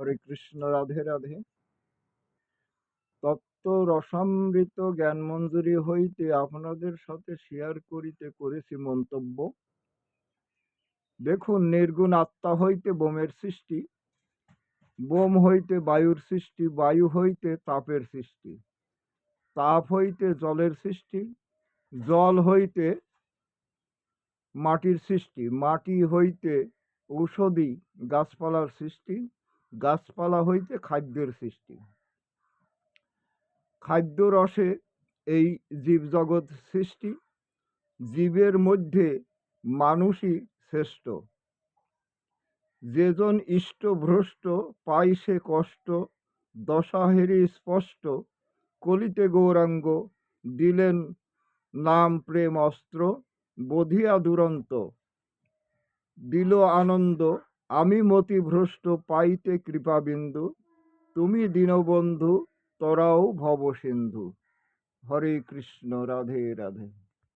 হরে কৃষ্ণ, রাধে রাধে। তত্ত্ব রসামৃত জ্ঞানমঞ্জুরি হইতে আপনাদের সাথে শেয়ার করিতে করেছি মন্তব্য। দেখুন, নির্গুণ আত্মা হইতে বোমের সৃষ্টি, বোম হইতে বায়ুর সৃষ্টি, বায়ু হইতে তাপের সৃষ্টি, তাপ হইতে জলের সৃষ্টি, জল হইতে মাটির সৃষ্টি, মাটি হইতে ঔষধি গাছপালার সৃষ্টি, গাছপালা হইতে খাদ্যের সৃষ্টি, খাদ্য রসে এই জীবজগৎ সৃষ্টি, জীবের মধ্যে মানুষই শ্রেষ্ঠ। যেজন ইষ্ট ভ্রষ্ট পাই সে কষ্ট, দশাহেরি স্পষ্ট, কলিতে গৌরাঙ্গ দিলেন নাম প্রেম অস্ত্র, বধিয়া দুরন্ত দিল আনন্দ, আমি মতি ভ্রষ্ট পাইতে কৃপাবিন্দু, তুমি দীনবন্ধু তরাও ভব সিন্ধু। হরে কৃষ্ণ, রাধে রাধে।